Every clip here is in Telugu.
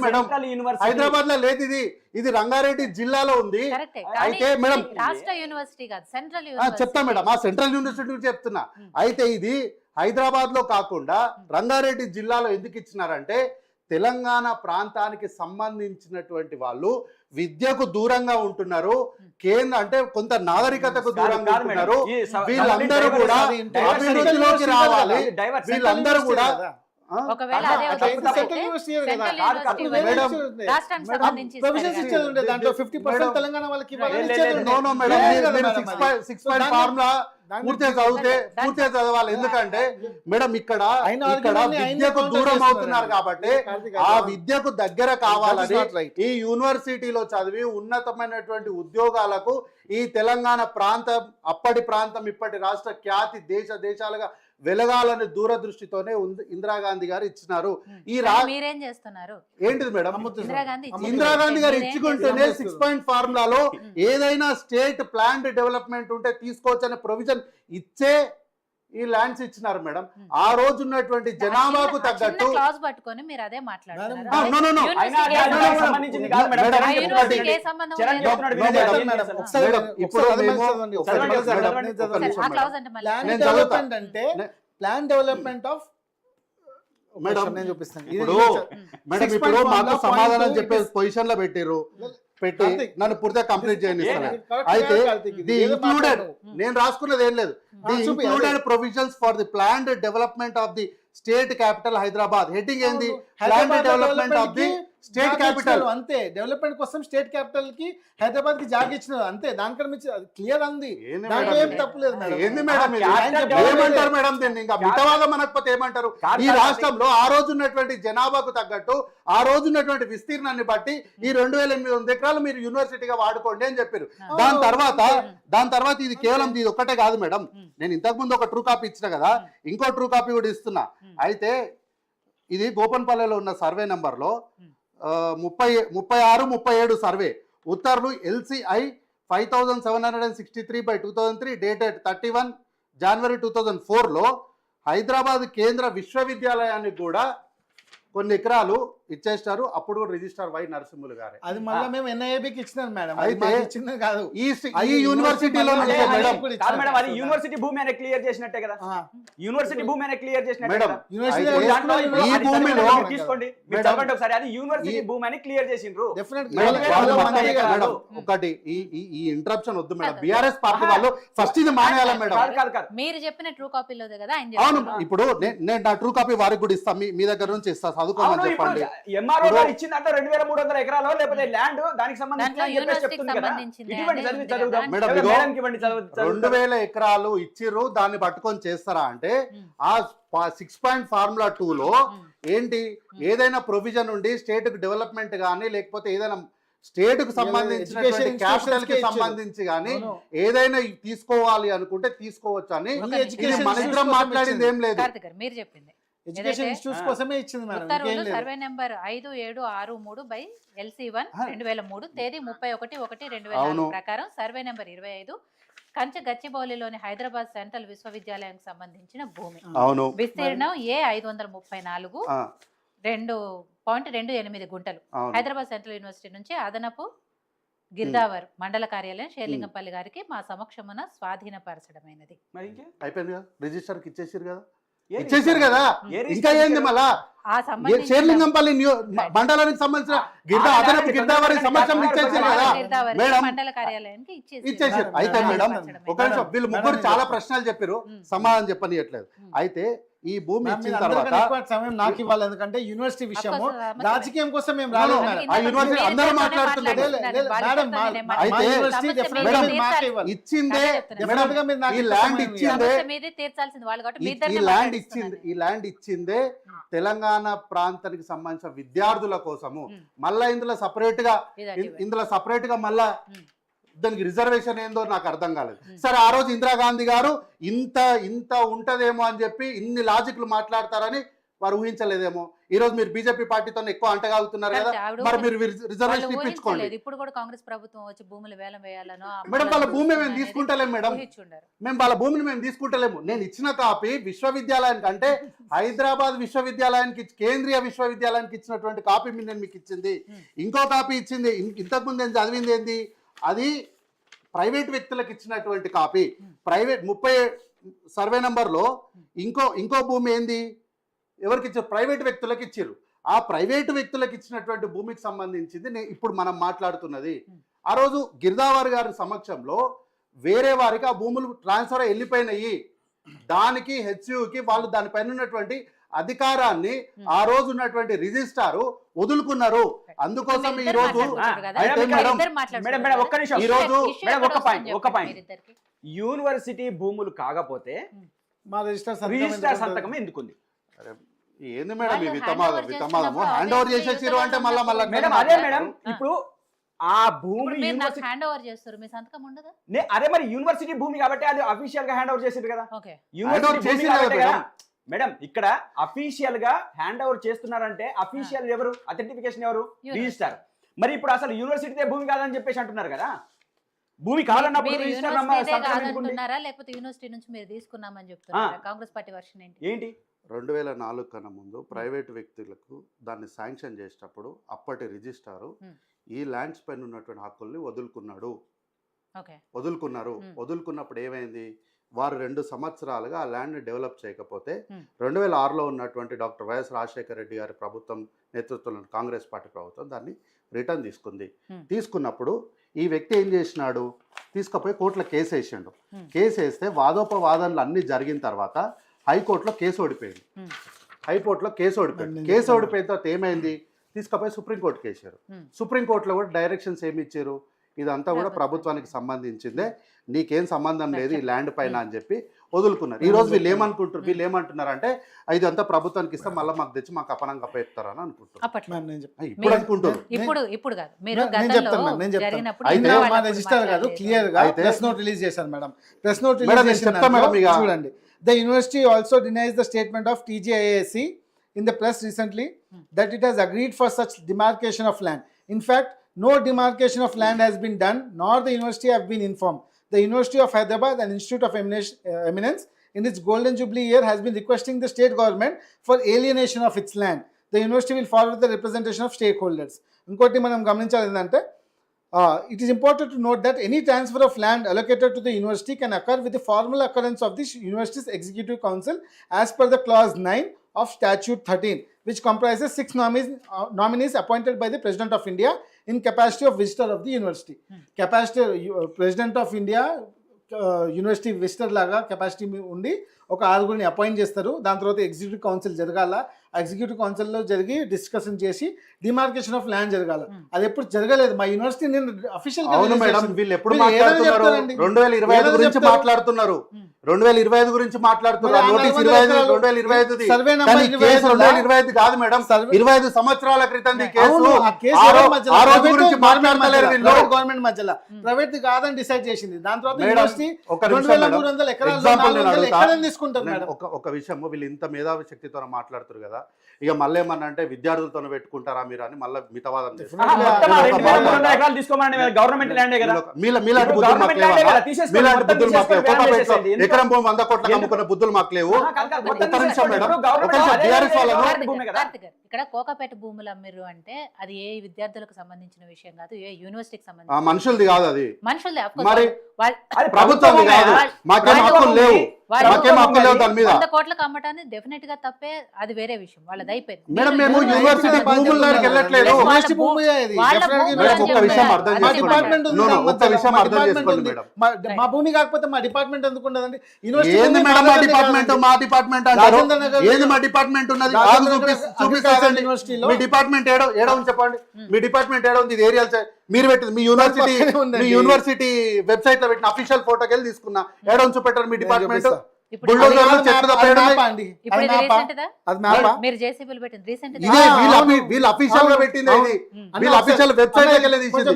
మేడం హైదరాబాద్ లో లేదు, ఇది రంగారెడ్డి జిల్లాలో ఉంది. అయితే మేడం రాష్ట్ర యూనివర్సిటీ కాదు, సెంట్రల్ చెప్తా మేడం, ఆ సెంట్రల్ యూనివర్సిటీ చెప్తున్నా. అయితే ఇది హైదరాబాద్ లో కాకుండా రంగారెడ్డి జిల్లాలో ఎందుకు ఇచ్చినారంటే తెలంగాణ ప్రాంతానికి సంబంధించినటువంటి వాళ్ళు విద్యకు దూరంగా ఉంటున్నారు, కేంద్ర అంటే కొంత నాగరికతకు దూరంగా ఉంటున్నారు. వీళ్ళందరూ కూడా అభివృద్ధిలోకి రావాలి. వీళ్ళందరూ కూడా ఒకవేళ పూర్తిగా చదవాలి. ఎందుకంటే మేడం ఇక్కడ విద్యకు దూరం అవుతున్నారు కాబట్టి ఆ విద్యకు దగ్గర కావాలని ఈ యూనివర్సిటీలో చదివి ఉన్నతమైనటువంటి ఉద్యోగాలకు ఈ తెలంగాణ ప్రాంతం, అప్పటి ప్రాంతం ఇప్పటి రాష్ట్ర ఖ్యాతి దేశాలుగా వెలగాలని దూరదృష్టితోనే ఇందిరాగాంధీ గారు ఇచ్చినారు. మీరేం చేస్తున్నారు ఏంటిది మేడం? ఇందిరాగాంధీ గారు ఇచ్చుకుంటేనే 6 పాయింట్ ఫార్ములాలో ఏదైనా స్టేట్ ప్లాన్ డెవలప్మెంట్ ఉంటే తీసుకోవచ్చు అనే ప్రొవిజన్ ఇచ్చే ఈ ల్యాండ్స్ ఇచ్చినారు మేడం. ఆ రోజు ఉన్నటువంటి జనాభాకు తగ్గట్టు పట్టుకొని మీరు అదే మాట్లాడుతున్నారు. ప్లాన్ డెవలప్మెంట్ ఆఫ్ మేడం నేను చూపిస్తాను. ఇప్పుడు మాకు సమాధానం చెప్పే పొజిషన్ లో పెట్టి నన్ను పూర్తిగా కంప్లీట్ చేయనిస్తాను. అయితే ది ఇంక్లూడెడ్, నేను రాసుకున్నది ఏం లేదు, the included provisions for the planned development of the state capital Hyderabad. Heading ఏంది? Planned development of the state capital. అంతే, డెవలప్మెంట్ కోసం స్టేట్ క్యాపిటల్ కి హైదరాబాద్ కి జాగా ఇచ్చినారు అంతే. దానికన్నా క్లియర్ ఉంది, ఏం తప్పులేదు. ఏంది మేడం ఏమంటారు మేడం దీన్ని? ఇంకా మితవాదం అనకపోతే ఏమంటారు? ఈ రాష్ట్రంలో ఆ రోజు ఉన్నటువంటి జనాభాకు తగ్గట్టు ఆ రోజు ఉన్నటువంటి విస్తీర్ణాన్ని బట్టి ఈ 2800 ఎకరాలు మీరు యూనివర్సిటీగా వాడుకోండి అని చెప్పారు. దాని తర్వాత ఇది కేవలం ఇది ఒక్కటే కాదు మేడం. నేను ఇంతకు ముందు ఒక ట్రూ కాపీ ఇచ్చిన కదా, ఇంకో ట్రూ కాపీ కూడా ఇస్తున్నా. అయితే ఇది గోపన్పల్లిలో ఉన్న సర్వే నంబర్లో 36-37 సర్వే ఉత్తర్వులు LCI 5763/2003 డేటెడ్ 31 జనవరి 2004లో హైదరాబాద్ కేంద్ర విశ్వవిద్యాలయానికి కూడా కొన్ని ఎకరాలు ఇచ్చేస్తారు. అప్పుడు కూడా రిజిస్ట్రార్ వై నరసింహులు గారే. అది మళ్ళీ మేము NIABకి ఇచ్చినాం మేడం. అయితే ఇచ్చింది కాదు, ఈ యూనివర్సిటీలో అది యూనివర్సిటీ భూమి అనేది క్లియర్ చేసినట్టే కదా. యూనివర్సిటీ భూమి అనేది క్లియర్ చేసినట్టే కదా. ఈ భూమిలో తీసుకోండి మీరు చదవండి ఒకసారి. అది యూనివర్సిటీ భూమి అని క్లియర్ చేసిండ్రు. ఒకటి ఈ ఇంటరప్షన్ వద్దు మేడం. బీఆర్ఎస్ పార్టీ వాళ్ళు ఫస్ట్ ఇది మానేయాలి మేడం. మీరు చెప్పిన ట్రూ కాపీలో కదా. అవును, ఇప్పుడు నేను నా ట్రూ కాపీ వారికి కూడా ఇస్తాను, మీ దగ్గర నుంచి ఇస్తా, చదువుకోమని చెప్పండి. MRO గారు ఇచ్చిందంటే 2300 ఎకరాలు లేకపోతే ల్యాండ్ దానికి సంబంధించి 2000 ఎకరాలు ఇచ్చిర్రు, దాన్ని పట్టుకొని చేస్తారా అంటే ఆ 6 పాయింట్ ఫార్ములా 2లో ఏంటి, ఏదైనా ప్రొవిజన్ ఉండి స్టేట్ కు డెవలప్మెంట్ గానీ లేకపోతే ఏదైనా స్టేట్ కు సంబంధించినటువంటి క్యాపిటల్ కి సంబంధించి గానీ ఏదైనా తీసుకోవాలి అనుకుంటే తీసుకోవచ్చు అని మన ఇద్దరం మాట్లాడింది ఏం లేదు. మీరు చెప్పింది ఎడ్యుకేషన్ ఇన్స్టిట్యూట్స్ కోసమే ఇచ్చింది మేడం. సర్వే నెంబర్ 5763/LC1 2003 తేదీ 31/1/2004 ప్రకారం సర్వే నెంబర్ 25 కంచె గచ్చిబౌలిలోని హైదరాబాద్ సెంట్రల్ విశ్వవిద్యాలయానికి సంబంధించిన భూమి. విస్తీర్ణం A 534 2.28 గుంటలు. హైదరాబాద్ సెంట్రల్ యూనివర్సిటీ నుంచి అదనపు గిర్దావర్ మండల కార్యాలయం షేర్లింగంపల్లి గారికి మా సమక్షమున స్వాధీనపరచడమైనది. అయిపోయింది కదా, రిజిస్టర్ కి ఇచ్చేసారు కదా, ఇచ్చేసారు కదా, ఇంకా ఏంది మళ్ళా షేర్లింగంపల్లి మండలానికి సంబంధించిన అదనపు గిర్దావరి సమక్షం ఇచ్చేసారు కదా మేడం, మండల కార్యాలయానికి ఇచ్చేసారు. అయితే మేడం ఒక నిమిషం, వీళ్ళు ముగ్గురు చాలా ప్రశ్నలు చెప్పారు, సమాధానం చెప్పనియట్లేదు. అయితే ఈ భూమి ఇచ్చిన తర్వాత సమయం నాకు ఇవ్వాలి, ఎందుకంటే యూనివర్సిటీ విషయము రాజకీయం కోసం మేము రాలేదు. ఆ యూనివర్సిటీ అందరూ మాట్లాడుతున్నారు. ఇచ్చిందే ఈ ల్యాండ్ ఇచ్చిందే తెలంగాణ ప్రాంతానికి సంబంధించిన విద్యార్థుల కోసము. మళ్ళా ఇందులో సపరేట్ గా మళ్ళా దానికి రిజర్వేషన్ ఏందో నాకు అర్థం కాలేదు. సరే, ఆ రోజు ఇందిరాగాంధీ గారు ఇంత ఉంటదేమో అని చెప్పి ఇన్ని లాజిక్లు మాట్లాడతారని వారు ఊహించలేదేమో. ఈ రోజు మీరు బీజేపీ పార్టీతో ఎక్కువ అంటగాగుతున్నారు కదా, ఆవిడ మరి మీరు వాళ్ళు రిజర్వేషన్ ఇప్పించుకోండి. ఊహించలేదు. ఇప్పుడు కూడా కాంగ్రెస్ ప్రభుత్వం వచ్చి భూములు వేలం వేయాలనో మేడం వాళ్ళ భూమి మేము తీసుకుంటలేము మేడం, ఊహించుండరు. మేము వాళ్ళ భూమిని మేము తీసుకుంటలేము. నేను ఇచ్చిన కాపీ విశ్వవిద్యాలయానికి, అంటే హైదరాబాద్ విశ్వవిద్యాలయానికి, కేంద్రీయ విశ్వవిద్యాలయానికి ఇచ్చినటువంటి కాపీ నేను మీకు ఇచ్చింది. ఇంకో కాపీ ఇచ్చింది ఇంతకుముందు నేను చదివింది ఏంది, అది ప్రైవేట్ వ్యక్తులకు ఇచ్చినటువంటి కాపీ. ప్రైవేట్ 30 సర్వే నంబర్లో ఇంకో భూమి ఏంది, ఎవరికి ఇచ్చారు, ప్రైవేట్ వ్యక్తులకు ఇచ్చారు. ఆ ప్రైవేటు వ్యక్తులకు ఇచ్చినటువంటి భూమికి సంబంధించింది ఇప్పుడు మనం మాట్లాడుతున్నది. ఆ రోజు గిర్దావర్ గారి సమక్షంలో వేరే వారికి ఆ భూములు ట్రాన్స్ఫర్ వెళ్ళిపోయినాయి. దానికి హెచ్యుకి వాళ్ళు దానిపైన ఉన్నటువంటి అధికారాన్ని ఆ రోజు ఉన్నటువంటి రిజిస్ట్రారు వదులుకున్నారు. అందుకోసం ఈ రోజు అయితే మేడం ఒక్క నిమిషం, ఈ రోజు ఒక పాయింట్ యూనివర్సిటీ భూములు కాకపోతే మా రిజిస్ట్రార్ సంతకం ఎందుకుంది? ఏంది మేడం ఈ వితమాదము? హ్యాండ్ ఓవర్ చేసేసారు అంటే మళ్ళా మేడం అదే మేడం, ఇప్పుడు ఆ భూమి హ్యాండ్ ఓవర్ చేస్తారు, మీ సంతకం ఉండదా? అదే మరి యూనివర్సిటీ భూమి కాబట్టి అది అఫీషియల్ గా హ్యాండ్ ఓవర్ చేసింది కదా. ఓకే, మేడం ఇక్కడ అఫీషియల్ గా హ్యాండ్ ఓవర్ చేస్తున్నారంటే అఫీషియల్ ఎవరు, అథెంటిఫికేషన్ ఎవరు, రిజిస్టర్. మరి ఇప్పుడు అసలు యూనివర్సిటీ భూమి కాదని చెప్పేసి అంటున్నారు కదా. భూమి కాదన్నప్పుడు అంటున్నారా లేకపోతే యూనివర్సిటీ నుంచి మీరు తీసుకున్నామని చెప్తున్నారా? కాంగ్రెస్ పార్టీ వర్షన్ ఏంటి? 2004 కన్నా ముందు ప్రైవేట్ వ్యక్తులకు దాన్ని శాంక్షన్ చేసేటప్పుడు అప్పటి రిజిస్ట్రారు ఈ ల్యాండ్స్ పైన ఉన్నటువంటి హక్కుల్ని వదులుకున్నప్పుడు ఏమైంది, వారు 2 సంవత్సరాలుగా ఆ ల్యాండ్ని డెవలప్ చేయకపోతే 2006లో ఉన్నటువంటి డాక్టర్ వైఎస్ రాజశేఖర రెడ్డి గారి ప్రభుత్వం నేతృత్వంలో కాంగ్రెస్ పార్టీ ప్రభుత్వం దాన్ని రిటర్న్ తీసుకున్నప్పుడు ఈ వ్యక్తి ఏం చేసినాడు, తీసుకుపోయి కోర్టులో కేసు వేసిండు. కేసు వేస్తే వాదోపవాదనలు అన్నీ జరిగిన తర్వాత హైకోర్టులో కేసు ఓడిపోయింది. కేసు ఓడిపోయిన తర్వాత ఏమైంది, తీసుకుపోయి సుప్రీంకోర్టుకి వేసారు. సుప్రీంకోర్టులో కూడా డైరెక్షన్స్ ఏమి ఇచ్చారు, ఇదంతా కూడా ప్రభుత్వానికి సంబంధించిందే, నీకేం సంబంధం లేదు ఈ ల్యాండ్ పైన అని చెప్పి వదులుకున్నారు. ఈ రోజు వీళ్ళు ఏమంటున్నారు అంటే ఇదంతా ప్రభుత్వానికి ఇస్తే మళ్ళీ మాకు తెచ్చి మాకు అపనంగా అప్పచెప్తారని అనుకుంటున్నారు. ఇప్పుడు అనుకుంటారు, ఇప్పుడు కాదు. ప్రెస్ నోట్ రిలీజ్ చేశారు మేడం. ప్రెస్ నోట్ రిలీజ్ చూడండి. The university also denies the statement of TJASC in the press recently that it has agreed for such demarcation of land. In fact, no demarcation of land has been done, nor the university have been informed. The University of Hyderabad, an institute of eminence, in its golden jubilee year, has been requesting the state government for alienation of its land. The university will forward the representation of stakeholders. Inkoti manam gaminchali endante, it is important to note that any transfer of land allocated to the university can occur with the formal occurrence of the university's executive council as per the clause 9 of statute 13, which comprises 6 nominees appointed by the President of India in capacity of visitor of the university. Capacity President of India university visitor లాగా కెపాసిటీ ఉండి ఒక 6గురిని అపాయింట్ చేస్తారు. దాని తర్వాత ఎగ్జిక్యూటివ్ కౌన్సిల్ జరగాల. ఆ ఎగ్జిక్యూటివ్ కౌన్సిల్లో జరిగి డిస్కషన్ చేసి డిమార్కేషన్ ఆఫ్ ల్యాండ్ జరగాల. అది ఎప్పుడు జరగలేదు మా యూనివర్సిటీ. నేను అఫీషియల్ గా వీళ్ళు ఎప్పుడు మాట్లాడుతున్నారు, 2025 గురించి మాట్లాడుతున్నారు, 2025 గురించి మాట్లాడుతున్నారు. నోటీస్ 2025 సర్వే నంబర్ 2025 కాదు మేడం, 25 సంవత్సరాల క్రితం కేసు. ఆ రోజు గురించి మాట్లాడతలేరు వీళ్ళు. గవర్నమెంట్ మధ్యలో ప్రైవేట్ కాదని డిసైడ్ చేసింది. దాని తర్వాత యూనివర్సిటీ 2300 ఎకరాలు తీసుకుంటారు మేడం. ఒక విషయం, వీళ్ళు ఇంత మేధావి శక్తితో మాట్లాడుతారు కదా, ఇక మళ్ళీ ఏమన్నా అంటే విద్యార్థులతో పెట్టుకుంటారా మీరు అని మళ్ళీ మితవాదం ఎకరం భూమి 100 కోట్ల అమ్ముకున్న బుద్ధులు మాకు లేవు. ఇక్కడ కోకాపేట భూములు అమ్మిరు అంటే అది ఏ విద్యార్థులకు సంబంధించిన విషయం కాదు, ఏ యూనివర్సిటీకి సంబంధించిన మనుషులది కాదు, అది మనుషులది. మరి ప్రభుత్వం కాదు, మాకేం హక్కులు లేవు. 100 కోట్లకు అమ్మటాన్ని డెఫినెట్ గా తప్పే, అది వేరే విషయం, వాళ్ళది అయిపోయింది. మేడం మేము యూనివర్సిటీ భూముల దగ్గరికి వెళ్ళట్లేదు. మా భూమి కాకపోతే మా డిపార్ట్మెంట్ ఎందుకు ఉండదండి? ఏంది మేడం మా డిపార్ట్మెంట్ అంటారు? ఏంది మా డిపార్ట్మెంట్ ఉన్నది? చూపిస్తారండి మీ డిపార్ట్మెంట్ ఏడో ఉంది చెప్పండి. మీ డిపార్ట్మెంట్ ఏడో ఉంది? ఇది ఏరియా మీరు పెట్టింది మీ యూనివర్సిటీ వెబ్సైట్ లో పెట్టిన అఫీషియల్ ఫోటోకి వెళ్ళి తీసుకున్నా. ఏడో చూపెట్టారు మీ డిపార్ట్మెంట్. వీళ్ళు అఫీషియల్ గా పెట్టింది, వీళ్ళు అఫీషియల్ వెబ్సైట్ లోకి వెళ్ళి తీసింది.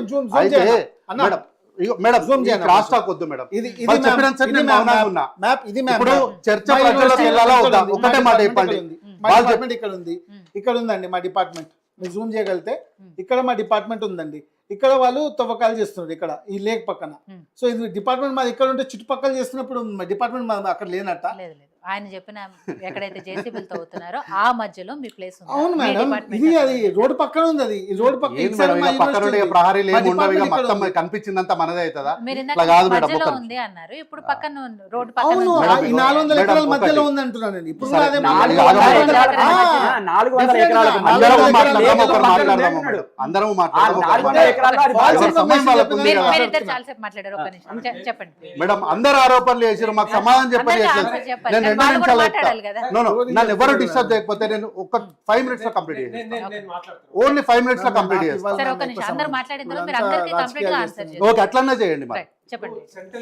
మేడం క్రాస్ టాక్ వద్దు మేడం, ఇప్పుడు చర్చ ప్రజలకు వెళ్ళాలా వద్దా? ఒకటే మాట చెప్పండి. మా వాళ్ళు డిపార్ట్మెంట్ ఇక్కడ ఉంది, ఇక్కడ ఉందండి మా డిపార్ట్మెంట్. మీరు జూమ్ చేయగలిగితే ఇక్కడ మా డిపార్ట్మెంట్ ఉందండి. ఇక్కడ వాళ్ళు తవ్వకాలు చేస్తున్నారు ఇక్కడ ఈ లేక్ పక్కన. సో ఇది డిపార్ట్మెంట్ మాది ఇక్కడ ఉంటే చుట్టుపక్కల చేస్తున్నప్పుడు డిపార్ట్మెంట్ మాది అక్కడ లేనట్ట. లేదు లేదు, ఆయన చెప్పిన ఎక్కడైతే జేసీబీలు తవ్వుతున్నారో ఆ మధ్యలో మీ ప్లేస్ ఉంది. అవును మేడం, ఇది అది రోడ్డు పక్కన ఉంది, అది ఈ రోడ్డు పక్కన ఏంది ఇటు సైడ్ మేడం, మా ఇక పక్కన ఉండే యూనివర్సిటీ ప్రహరీలు మా ఏమి ఉండవు, ఇక డిపార్ట్మెంట్ మొత్తం ఇక్కడ ఉంది. కనిపించిందంతా మనదే అవుతుందా? మీరు ఇట్లా కాదు మేడం, మధ్యలో ఒక్క ఉంది అన్నారు, ఇప్పుడు పక్కన రోడ్డు పక్కన అవును ఉంది. మేడం, ఈ 400 ఎకరాల మేడం, మధ్యలో ఒకటి. ఉంది అంటున్నాను నేను. ఇప్పుడు సరే, అదే 400 400 ఎకరాలకు అందరం ఎకరాలు మాట్లాడదాం, లేక ఒకరు పక్కన మాట్లాడదాం ఉన్నాడు. మేడం. అందరం ఆ మాట్లాడదాం, ఒకరు 400 మాట్లాడదాం. ఎకరాల్లో అది వాళ్ళు ఎవరి చెప్పిన సమయం వాళ్ళకు మెసేజ్ ఉంది కదా. మీరిద్దరు చాలాసేపు మాట్లాడారు, ఒక్క నిమిషం చెప్పండి. మేడం అందరు ఆరోపణలు చేసారు, మాకు సమాధానం చెప్పని అందరికీ చేస్తారు. ఆన్సర్ చెప్పాలి. నేను కానీ 2 వాళ్ళు కూడా నిమిషాలు మాట్లాడాలి కదా. నన్ను ఎవరు డిస్టర్బ్ చేయకపోతే నేను ఒక 5 minutes లో కంప్లీట్ చేస్తాను. ఓన్లీ 5 minutes లో కంప్లీట్ చేస్తాను. సరే ఒక్క నిమిషం, అందరు మాట్లాడిన తర్వాత మీరు అందరికీ కంప్లీట్ గా ఆన్సర్ చేయండి. ఓకే, అట్లనే చేయండి మరి. చెప్పండి.